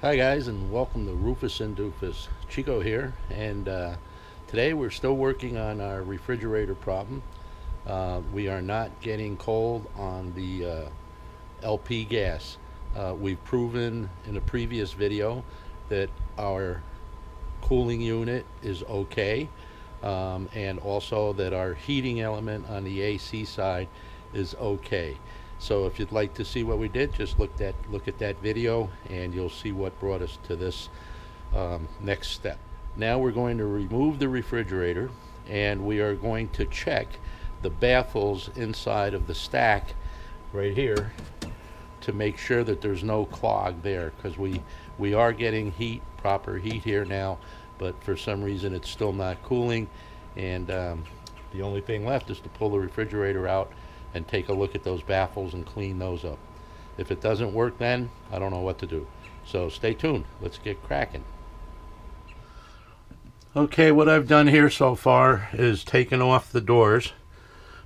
Hi guys, and welcome to Rufus and Doofus. Chico here, and today we're still working on our refrigerator problem. We are not getting cold on the LP gas. We've proven in a previous video that our cooling unit is okay, and also that our heating element on the AC side is okay. So if you'd like to see what we did, just look at that video, and you'll see what brought us to this next step. Now we're going to remove the refrigerator, and we are going to check the baffles inside of the stack right here to make sure that there's no clog there, because we are getting proper heat here now, but for some reason it's still not cooling, and the only thing left is to pull the refrigerator out and take a look at those baffles and clean those up. If it doesn't work, then I don't know what to do. So stay tuned. Let's get cracking. Okay, what I've done here so far is taken off the doors,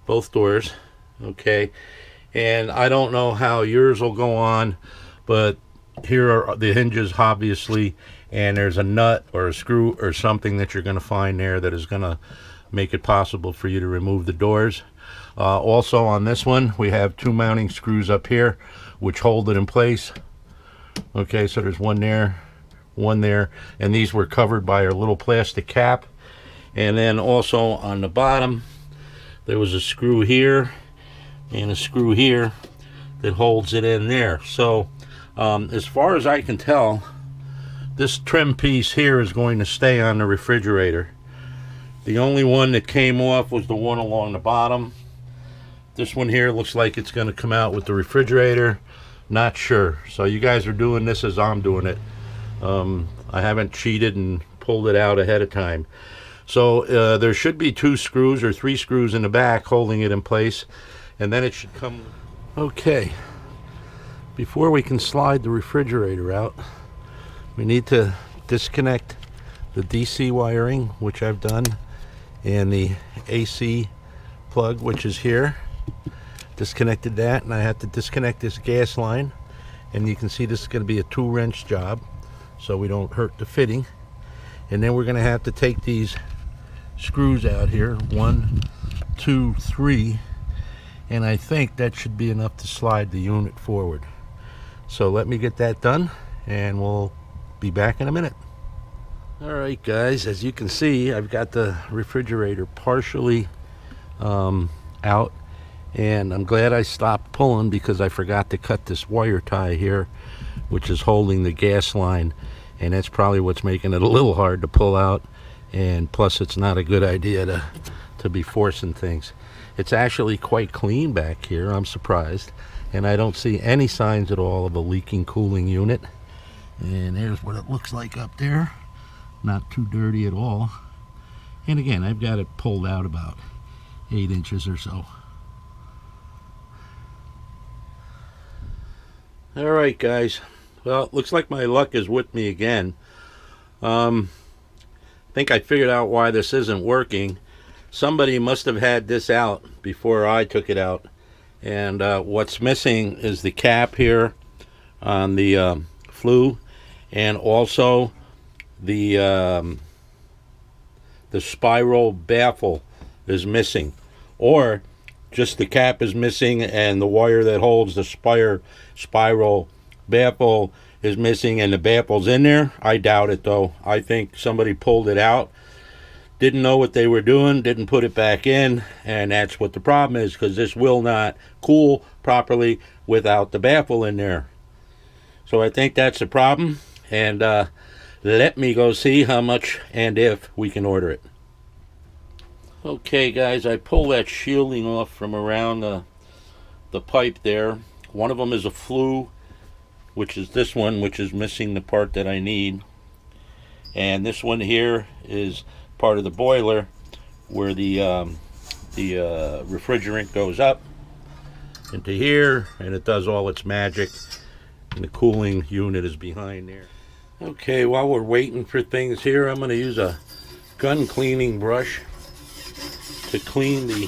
both doors, okay, and I don't know how yours will go on, but here are the hinges, obviously, and there's a nut or a screw or something that you're going to find there that is going to make it possible for you to remove the doors. Also on this one, we have two mounting screws up here which hold it in place. Okay, so there's one there, and these were covered by our little plastic cap. And then also on the bottom, there was a screw here and a screw here that holds it in there. So as far as I can tell, this trim piece here is going to stay on the refrigerator. The only one that came off was the one along the bottom. This one here looks like it's going to come out with the refrigerator. Not sure. So you guys are doing this as I'm doing it. I haven't cheated and pulled it out ahead of time. So there should be 2 screws or 3 screws in the back holding it in place, and then it should come. Okay, before we can slide the refrigerator out, we need to disconnect the DC wiring, which I've done, and the AC plug, which is here. Disconnected that, and I have to disconnect this gas line, and you can see this is going to be a 2-wrench job so we don't hurt the fitting. And then we're going to have to take these screws out here, 1, 2, 3, and I think that should be enough to slide the unit forward. So let me get that done, and we'll be back in a minute. Alright guys, as you can see, I've got the refrigerator partially out, and I'm glad I stopped pulling because I forgot to cut this wire tie here, which is holding the gas line, and that's probably what's making it a little hard to pull out, and plus it's not a good idea to be forcing things. It's actually quite clean back here, I'm surprised, and I don't see any signs at all of a leaking cooling unit. And there's what it looks like up there. Not too dirty at all. And again, I've got it pulled out about 8 inches or so. Alright guys, well, it looks like my luck is with me again. I think I figured out why this isn't working. Somebody must have had this out before I took it out, and what's missing is the cap here on the flue, and also the spiral baffle is missing, or just the cap is missing and the wire that holds the spiral baffle is missing and the baffle's in there. I doubt it though. I think somebody pulled it out, didn't know what they were doing, didn't put it back in, and that's what the problem is, because this will not cool properly without the baffle in there. So I think that's the problem, and let me go see how much and if we can order it. Okay guys, I pulled that shielding off from around the pipe there. One of them is a flue, which is this one, which is missing the part that I need. And this one here is part of the boiler where the refrigerant goes up into here, and it does all its magic, and the cooling unit is behind there. Okay, while we're waiting for things here, I'm going to use a gun cleaning brush to clean the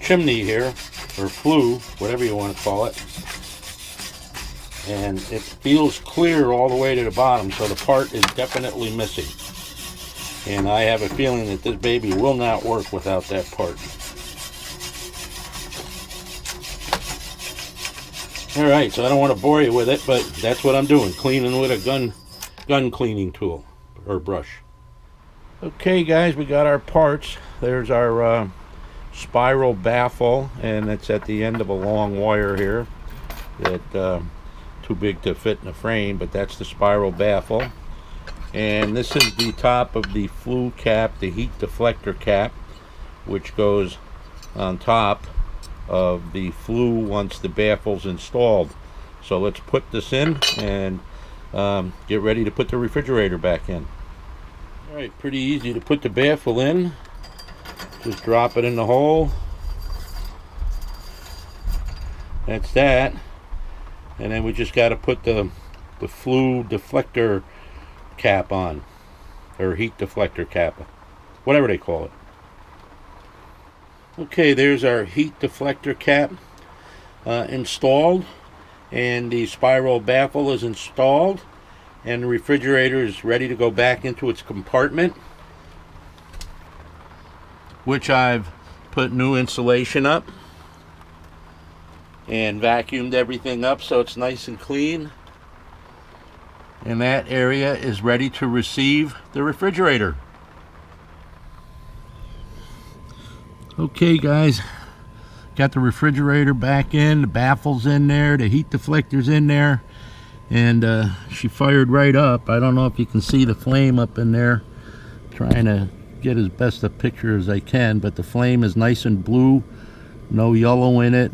chimney here, or flue, whatever you want to call it. and it feels clear all the way to the bottom, so the part is definitely missing. And I have a feeling that this baby will not work without that part. Alright, so I don't want to bore you with it, but that's what I'm doing, cleaning with a gun cleaning tool, or brush. Okay guys, we got our parts. There's our spiral baffle, and it's at the end of a long wire here that too big to fit in a frame, but that's the spiral baffle. And this is the top of the flue cap, the heat deflector cap, which goes on top of the flue once the baffle's installed. So let's put this in and get ready to put the refrigerator back in. Alright, pretty easy to put the baffle in. Just drop it in the hole. That's that. And then we just got to put the flue deflector cap on, or heat deflector cap, whatever they call it. Okay, there's our heat deflector cap installed, and the spiral baffle is installed, and the refrigerator is ready to go back into its compartment, which I've put new insulation up and vacuumed everything up so it's nice and clean. And that area is ready to receive the refrigerator. Okay guys, got the refrigerator back in, the baffle's in there, the heat deflector's in there, and she fired right up. I don't know if you can see the flame up in there. Trying to get as best a picture as I can, but the flame is nice and blue, no yellow in it,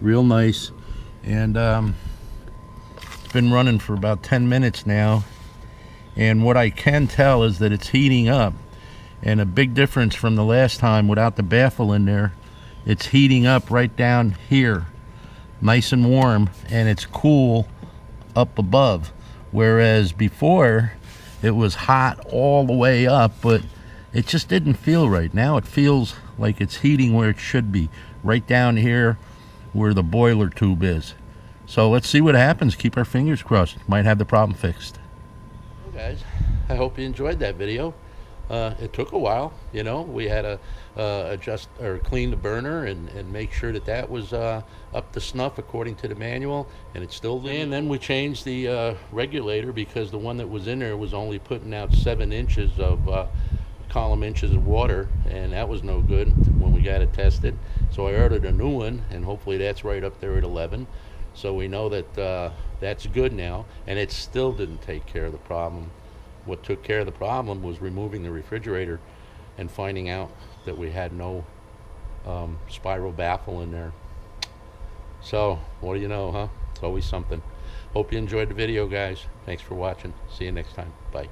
real nice. And it's been running for about 10 minutes now, and what I can tell is that it's heating up. And a big difference from the last time without the baffle in there, it's heating up right down here, nice and warm, and it's cool up above. Whereas before, it was hot all the way up, but it just didn't feel right. Now it feels like it's heating where it should be, right down here where the boiler tube is. So let's see what happens. Keep our fingers crossed. Might have the problem fixed. Well, guys, I hope you enjoyed that video. It took a while, you know. We had to adjust or clean the burner and make sure that that was up to snuff according to the manual, and it's still there. And then we changed the regulator because the one that was in there was only putting out 7 inches of column inches of water, and that was no good when we got it tested. So I ordered a new one, and hopefully that's right up there at 11. So we know that that's good now, and it still didn't take care of the problem. What took care of the problem was removing the refrigerator and finding out that we had no spiral baffle in there. So what do you know, huh? It's always something. Hope you enjoyed the video, guys. Thanks for watching. See you next time. Bye.